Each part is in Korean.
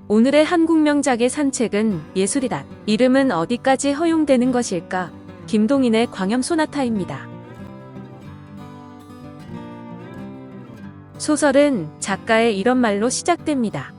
오늘의 한국 명작의 산책은 예술이다. 이름은 어디까지 허용되는 것일까? 김동인의 광염 소나타입니다. 소설은 작가의 이런 말로 시작됩니다.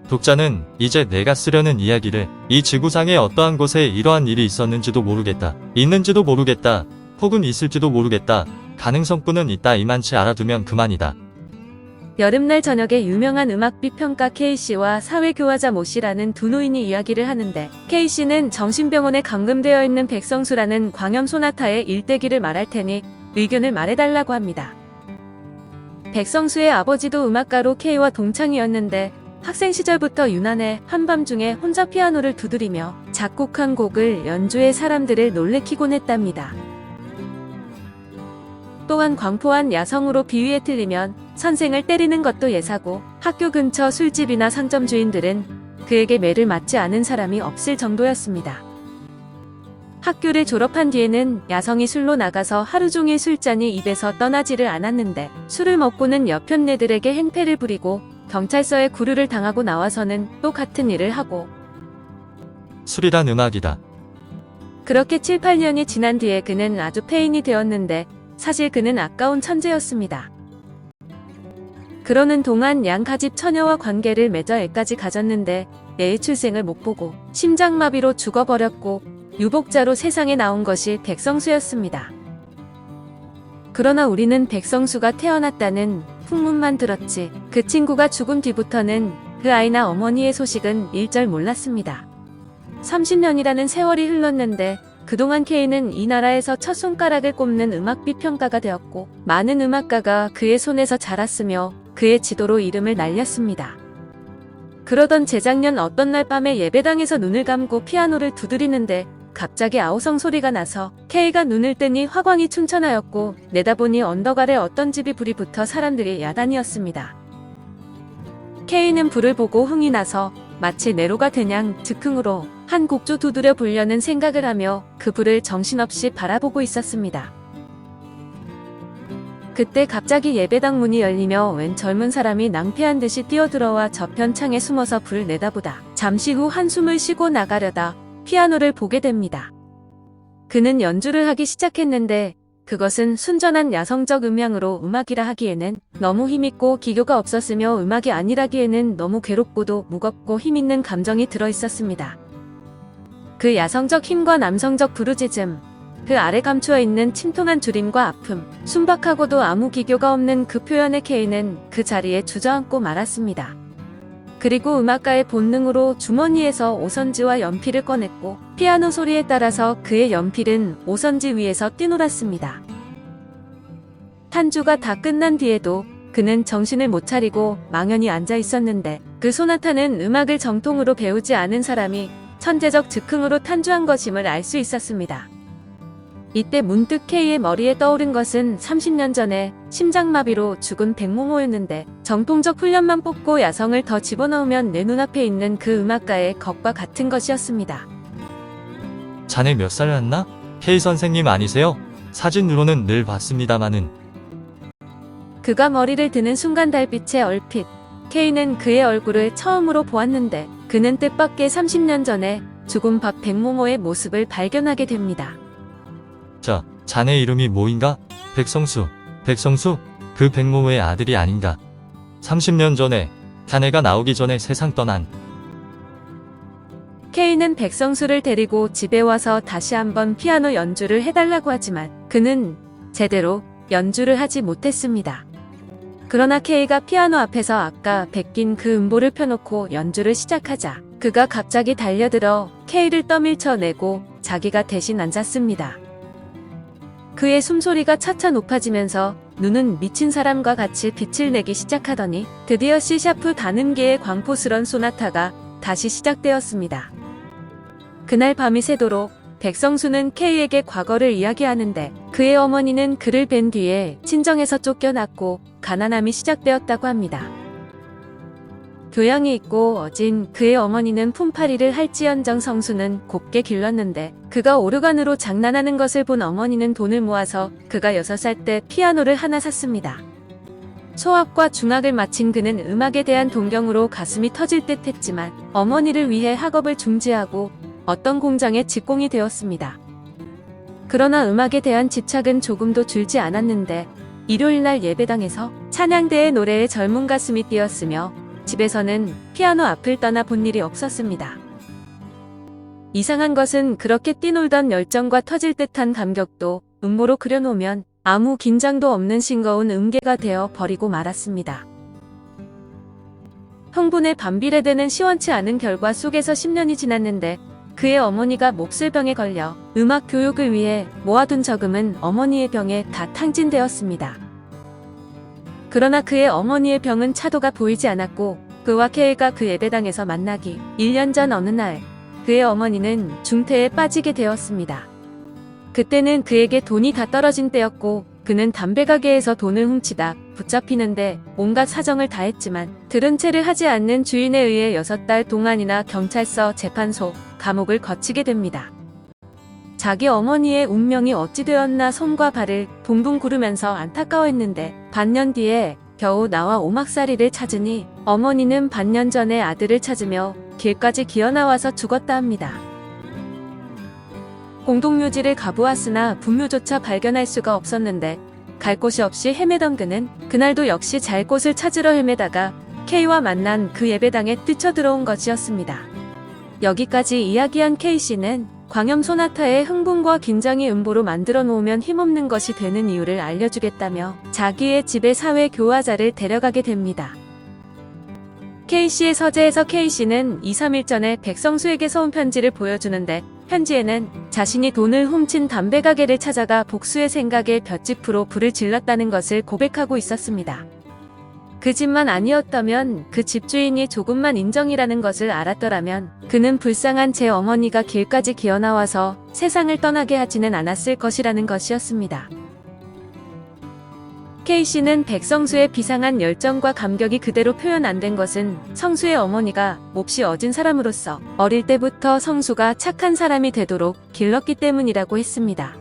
독자는 이제 내가 쓰려는 이야기를 이 지구상의 어떠한 곳에 이러한 일이 있었는지도 모르겠다. 있는지도 모르겠다. 혹은 있을지도 모르겠다. 가능성뿐은 있다. 이만치 알아두면 그만이다. 여름날 저녁에 유명한 음악 비평가 K씨와 사회교화자 모씨라는 두 노인이 이야기를 하는데 K씨는 정신병원에 감금되어 있는 백성수라는 광염 소나타의 일대기를 말할 테니 의견을 말해달라고 합니다. 백성수의 아버지도 음악가로 K와 동창이었는데 학생 시절부터 유난해 한밤중에 혼자 피아노를 두드리며 작곡한 곡을 연주해 사람들을 놀래키곤 했답니다. 또한 광포한 야성으로 비위에 틀리면 선생을 때리는 것도 예사고 학교 근처 술집이나 상점 주인들은 그에게 매를 맞지 않은 사람이 없을 정도였습니다. 학교를 졸업한 뒤에는 야성이 술로 나가서 하루 종일 술잔이 입에서 떠나지를 않았는데 술을 먹고는 옆 편네들에게 행패를 부리고 경찰서에 구류를 당하고 나와서는 또 같은 일을 하고 술이란 음악이다. 그렇게 7, 8년이 지난 뒤에 그는 아주 폐인이 되었는데 사실 그는 아까운 천재였습니다. 그러는 동안 양가집 처녀와 관계를 맺어 애까지 가졌는데 애의 출생을 못 보고 심장마비로 죽어버렸고 유복자로 세상에 나온 것이 백성수였습니다. 그러나 우리는 백성수가 태어났다는 풍문만 들었지 그 친구가 죽은 뒤부터는 그 아이나 어머니의 소식은 일절 몰랐습니다. 30년이라는 세월이 흘렀는데 그동안 K는 이 나라에서 첫 손가락을 꼽는 음악 비평가가 되었고 많은 음악가가 그의 손에서 자랐으며 그의 지도로 이름을 날렸습니다. 그러던 재작년 어떤 날 밤에 예배당에서 눈을 감고 피아노를 두드리는데 갑자기 아우성 소리가 나서 K가 눈을 뜨니 화광이 춘천하였고 내다보니 언덕 아래 어떤 집이 불이 붙어 사람들이 야단이었습니다. K는 불을 보고 흥이 나서 마치 네로가 되냥 즉흥으로 한 곡조 두드려 보려는 생각을 하며 그 불을 정신없이 바라보고 있었습니다. 그때 갑자기 예배당 문이 열리며 웬 젊은 사람이 낭패한 듯이 뛰어들어와 저편 창에 숨어서 불을 내다보다 잠시 후 한숨을 쉬고 나가려다 피아노를 보게 됩니다. 그는 연주를 하기 시작했는데 그것은 순전한 야성적 음향으로 음악이라 하기에는 너무 힘있고 기교가 없었으며 음악이 아니라기에는 너무 괴롭고도 무겁고 힘있는 감정이 들어있었습니다. 그 야성적 힘과 남성적 부르짖음, 그 아래 감추어 있는 침통한 주림과 아픔, 순박하고도 아무 기교가 없는 그 표현의 K는 그 자리에 주저앉고 말았습니다. 그리고 음악가의 본능으로 주머니에서 오선지와 연필을 꺼냈고 피아노 소리에 따라서 그의 연필은 오선지 위에서 뛰놀았습니다. 탄주가 다 끝난 뒤에도 그는 정신을 못 차리고 망연히 앉아 있었는데 그 소나타는 음악을 정통으로 배우지 않은 사람이 천재적 즉흥으로 탄주한 것임을 알 수 있었습니다. 이때 문득 K의 머리에 떠오른 것은 30년 전에 심장마비로 죽은 백모모였는데 정통적 훈련만 뽑고 야성을 더 집어넣으면 내 눈앞에 있는 그 음악가의 것과 같은 것이었습니다. 자네 몇 살 났나? K 선생님 아니세요? 사진으로는 늘 봤습니다마는. 그가 머리를 드는 순간 달빛에 얼핏 K는 그의 얼굴을 처음으로 보았는데 그는 뜻밖의 30년 전에 죽은 박 백모모의 모습을 발견하게 됩니다. 자네 이름이 뭐인가? 백성수. 백성수? 그 백모모의 아들이 아닌가? 30년 전에 자네가 나오기 전에 세상 떠난. K는 백성수를 데리고 집에 와서 다시 한번 피아노 연주를 해달라고 하지만 그는 제대로 연주를 하지 못했습니다. 그러나 K가 피아노 앞에서 아까 베낀 그 음보를 펴놓고 연주를 시작하자 그가 갑자기 달려들어 K를 떠밀쳐내고 자기가 대신 앉았습니다. 그의 숨소리가 차차 높아지면서 눈은 미친 사람과 같이 빛을 내기 시작하더니 드디어 C샤프 단음계의 광포스런 소나타가 다시 시작되었습니다. 그날 밤이 새도록 백성수는 K에게 과거를 이야기하는데 그의 어머니는 그를 뵌 뒤에 친정에서 쫓겨났고 가난함이 시작되었다고 합니다. 교양이 있고 어진 그의 어머니는 품팔이를 할지언정 성수는 곱게 길렀는데 그가 오르간으로 장난하는 것을 본 어머니는 돈을 모아서 그가 6살 때 피아노를 하나 샀습니다. 소학과 중학을 마친 그는 음악에 대한 동경으로 가슴이 터질 듯 했지만 어머니를 위해 학업을 중지하고 어떤 공장에 직공이 되었습니다. 그러나 음악에 대한 집착은 조금도 줄지 않았는데 일요일날 예배당에서 찬양대의 노래에 젊은 가슴이 뛰었으며 집에서는 피아노 앞을 떠나 본 일이 없었습니다. 이상한 것은 그렇게 뛰놀던 열정과 터질 듯한 감격도 음모로 그려놓으면 아무 긴장도 없는 싱거운 음계가 되어 버리고 말았습니다. 흥분에 반비례되는 시원치 않은 결과 속에서 10년이 지났는데 그의 어머니가 몹쓸 병에 걸려 음악 교육을 위해 모아둔 저금은 어머니의 병에 다 탕진되었습니다. 그러나 그의 어머니의 병은 차도가 보이지 않았고 그와 케이가 그 예배당에서 만나기 1년 전 어느 날 그의 어머니는 중태에 빠지게 되었습니다. 그때는 그에게 돈이 다 떨어진 때였고 그는 담배 가게에서 돈을 훔치다 붙잡히는데 온갖 사정을 다했지만 들은 채를 하지 않는 주인에 의해 6달 동안이나 경찰서, 재판소, 감옥을 거치게 됩니다. 자기 어머니의 운명이 어찌 되었나 손과 발을 붕붕 구르면서 안타까워했는데 반년 뒤에 겨우 나와 오막살이를 찾으니 어머니는 반년 전에 아들을 찾으며 길까지 기어나와서 죽었다 합니다. 공동묘지를 가보았으나 분묘조차 발견할 수가 없었는데 갈 곳이 없이 헤매던 그는 그날도 역시 잘 곳을 찾으러 헤매다가 K와 만난 그 예배당에 뛰쳐들어온 것이었습니다. 여기까지 이야기한 K씨는 광염 소나타의 흥분과 긴장이 음보로 만들어 놓으면 힘없는 것이 되는 이유를 알려주겠다며 자기의 집에 사회 교화자를 데려가게 됩니다. K씨의 서재에서 K씨는 2, 3일 전에 백성수에게 써온 편지를 보여주는데 편지에는 자신이 돈을 훔친 담배 가게를 찾아가 복수의 생각에 볏짚으로 불을 질렀다는 것을 고백하고 있었습니다. 그 집만 아니었다면 그 집주인이 조금만 인정이라는 것을 알았더라면 그는 불쌍한 제 어머니가 길까지 기어나와서 세상을 떠나게 하지는 않았을 것이라는 것이었습니다. K씨는 백성수의 비상한 열정과 감격이 그대로 표현 안 된 것은 성수의 어머니가 몹시 어진 사람으로서 어릴 때부터 성수가 착한 사람이 되도록 길렀기 때문이라고 했습니다.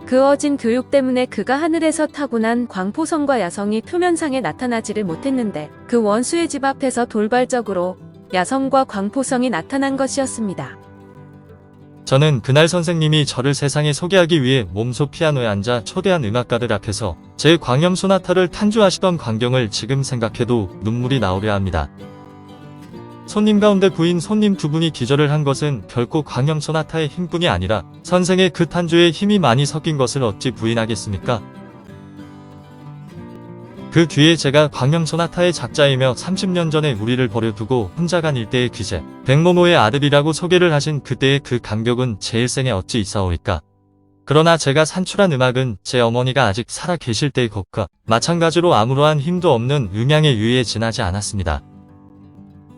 그 어진 교육 때문에 그가 하늘에서 타고난 광포성과 야성이 표면상에 나타나지를 못했는데 그 원수의 집 앞에서 돌발적으로 야성과 광포성이 나타난 것이었습니다. 저는 그날 선생님이 저를 세상에 소개하기 위해 몸소 피아노에 앉아 초대한 음악가들 앞에서 제 광염 소나타를 탄주하시던 광경을 지금 생각해도 눈물이 나오려 합니다. 손님 가운데 부인 손님 두 분이 기절을 한 것은 결코 광염 소나타의 힘뿐이 아니라 선생의 그 탄주에 힘이 많이 섞인 것을 어찌 부인하겠습니까? 그 뒤에 제가 광염 소나타의 작자이며 30년 전에 우리를 버려두고 혼자 간 일대의 귀재 백모모의 아들이라고 소개를 하신 그때의 그 감격은 제 일생에 어찌 있사오이까. 그러나 제가 산출한 음악은 제 어머니가 아직 살아 계실 때의 것과 마찬가지로 아무러한 힘도 없는 음양에 유의에 지나지 않았습니다.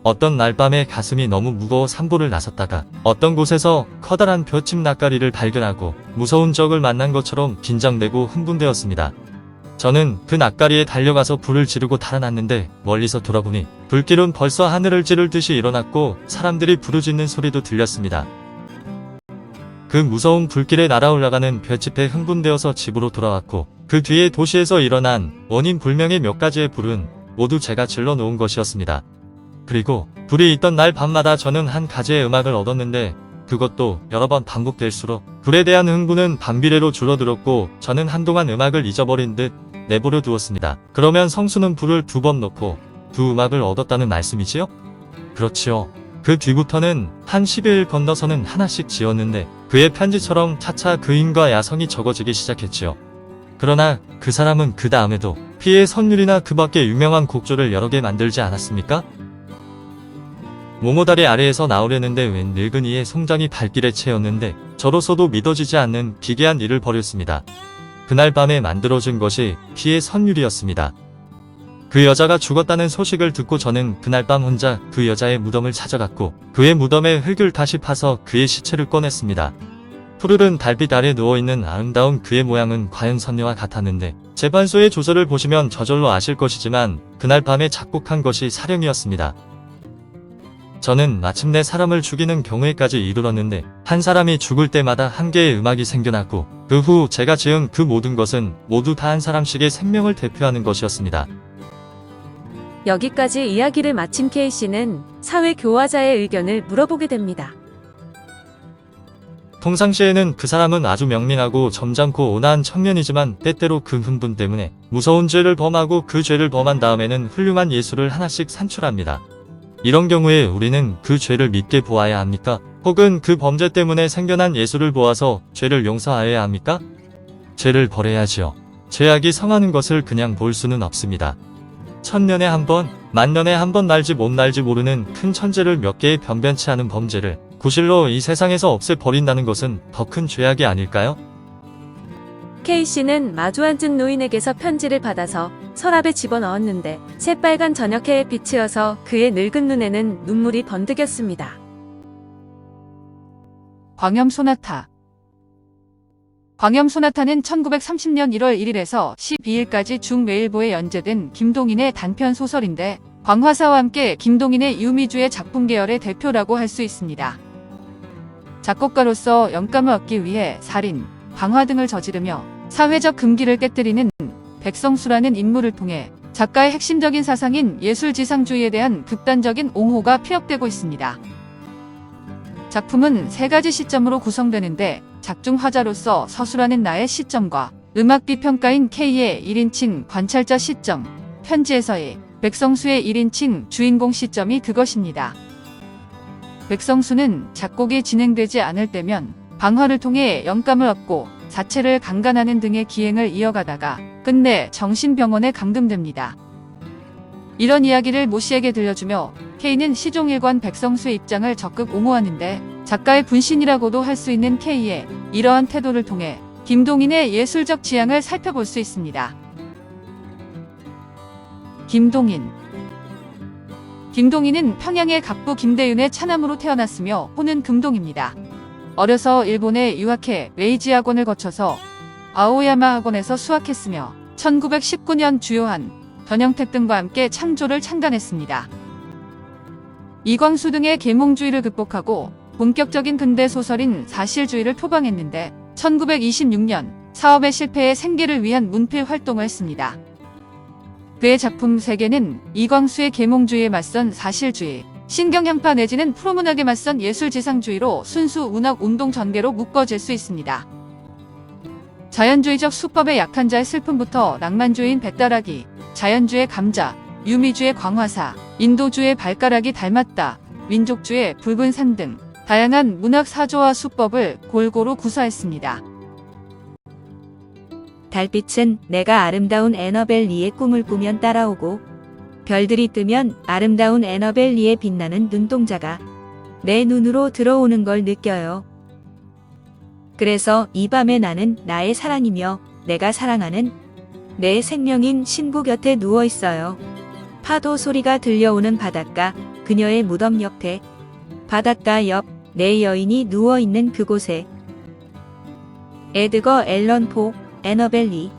어떤 날 밤에 가슴이 너무 무거워 산보를 나섰다가 어떤 곳에서 커다란 볏짚 낯가리를 발견하고 무서운 적을 만난 것처럼 긴장되고 흥분되었습니다. 저는 그 낯가리에 달려가서 불을 지르고 달아났는데 멀리서 돌아보니 불길은 벌써 하늘을 찌를 듯이 일어났고 사람들이 부르짖는 소리도 들렸습니다. 그 무서운 불길에 날아올라가는 볏짚에 흥분되어서 집으로 돌아왔고 그 뒤에 도시에서 일어난 원인 불명의 몇 가지의 불은 모두 제가 질러 놓은 것이었습니다. 그리고 불이 있던 날 밤마다 저는 한 가지의 음악을 얻었는데 그것도 여러 번 반복될수록 불에 대한 흥분은 반비례로 줄어들었고 저는 한동안 음악을 잊어버린 듯 내버려 두었습니다. 그러면 성수는 불을 2번 놓고 두 음악을 얻었다는 말씀이지요? 그렇지요. 그 뒤부터는 한 10일 건너서는 하나씩 지었는데 그의 편지처럼 차차 그 힘과 야성이 적어지기 시작했지요. 그러나 그 사람은 그 다음에도 피의 선율이나 그 밖에 유명한 곡조를 여러 개 만들지 않았습니까? 모모다리 아래에서 나오려는데 웬 늙은이의 송장이 발길에 채였는데 저로서도 믿어지지 않는 기괴한 일을 벌였습니다. 그날 밤에 만들어준 것이 피의 선율이었습니다. 그 여자가 죽었다는 소식을 듣고 저는 그날 밤 혼자 그 여자의 무덤을 찾아갔고 그의 무덤에 흙을 다시 파서 그의 시체를 꺼냈습니다. 푸르른 달빛 아래 누워있는 아름다운 그의 모양은 과연 선녀와 같았는데 재판소의 조서를 보시면 저절로 아실 것이지만 그날 밤에 작곡한 것이 사령이었습니다. 저는 마침내 사람을 죽이는 경우에까지 이르렀는데 한 사람이 죽을 때마다 한 개의 음악이 생겨났고 그 후 제가 지은 그 모든 것은 모두 다 한 사람씩의 생명을 대표하는 것이었습니다. 여기까지 이야기를 마친 K씨는 사회 교화자의 의견을 물어보게 됩니다. 평상시에는 그 사람은 아주 명민하고 점잖고 온화한 청년이지만 때때로 그 흥분 때문에 무서운 죄를 범하고 그 죄를 범한 다음에는 훌륭한 예수를 하나씩 산출합니다. 이런 경우에 우리는 그 죄를 믿게 보아야 합니까? 혹은 그 범죄 때문에 생겨난 예수를 보아서 죄를 용서하여야 합니까? 죄를 버려야지요. 죄악이 성하는 것을 그냥 볼 수는 없습니다. 천년에 한 번, 만년에 한 번 날지 못 날지 모르는 큰 천재를 몇 개의 변변치 않은 범죄를 구실로 이 세상에서 없애버린다는 것은 더 큰 죄악이 아닐까요? K씨는 마주 앉은 노인에게서 편지를 받아서 서랍에 집어넣었는데 새빨간 저녁해에 비치어서 그의 늙은 눈에는 눈물이 번득였습니다. 광염소나타. 광염소나타는 1930년 1월 1일에서 12일까지 중매일보에 연재된 김동인의 단편 소설인데 광화사와 함께 김동인의 유미주의 작품 계열의 대표라고 할 수 있습니다. 작곡가로서 영감을 얻기 위해 살인, 방화 등을 저지르며 사회적 금기를 깨뜨리는 백성수라는 인물을 통해 작가의 핵심적인 사상인 예술지상주의에 대한 극단적인 옹호가 피력되고 있습니다. 작품은 세 가지 시점으로 구성되는데 작중화자로서 서술하는 나의 시점과 음악 비평가인 K의 1인칭 관찰자 시점, 편지에서의 백성수의 1인칭 주인공 시점이 그것입니다. 백성수는 작곡이 진행되지 않을 때면 방화를 통해 영감을 얻고 자체를 강간하는 등의 기행을 이어가다가 끝내 정신병원에 감금됩니다. 이런 이야기를 모 씨에게 들려주며 K는 시종일관 백성수의 입장을 적극 옹호하는데 작가의 분신이라고도 할 수 있는 K의 이러한 태도를 통해 김동인의 예술적 지향을 살펴볼 수 있습니다. 김동인은 평양의 갑부 김대윤의 차남으로 태어났으며 호는 금동입니다. 어려서 일본에 유학해 메이지 학원을 거쳐서 아오야마 학원에서 수학했으며 1919년 주요한 전영택 등과 함께 창조를 창단했습니다. 이광수 등의 계몽주의를 극복하고 본격적인 근대 소설인 사실주의를 표방했는데 1926년 사업의 실패에 생계를 위한 문필 활동을 했습니다. 그의 작품 3개는 이광수의 계몽주의에 맞선 사실주의, 신경향파 내지는 프로문학에 맞선 예술지상주의로 순수 문학운동 전개로 묶어질 수 있습니다. 자연주의적 수법의 약한 자의 슬픔부터 낭만주의인 배따라기, 자연주의 감자, 유미주의 광화사, 인도주의 발가락이 닮았다, 민족주의 붉은 산 등 다양한 문학 사조와 수법을 골고루 구사했습니다. 달빛은 내가 아름다운 애너벨 리의 꿈을 꾸면 따라오고 별들이 뜨면 아름다운 애너벨 리의 빛나는 눈동자가 내 눈으로 들어오는 걸 느껴요. 그래서 이 밤에 나는 나의 사랑이며 내가 사랑하는 내 생명인 신부 곁에 누워 있어요. 파도 소리가 들려오는 바닷가, 그녀의 무덤 옆에, 바닷가 옆 내 여인이 누워 있는 그곳에. 에드거 앨런 포, 애너벨 리.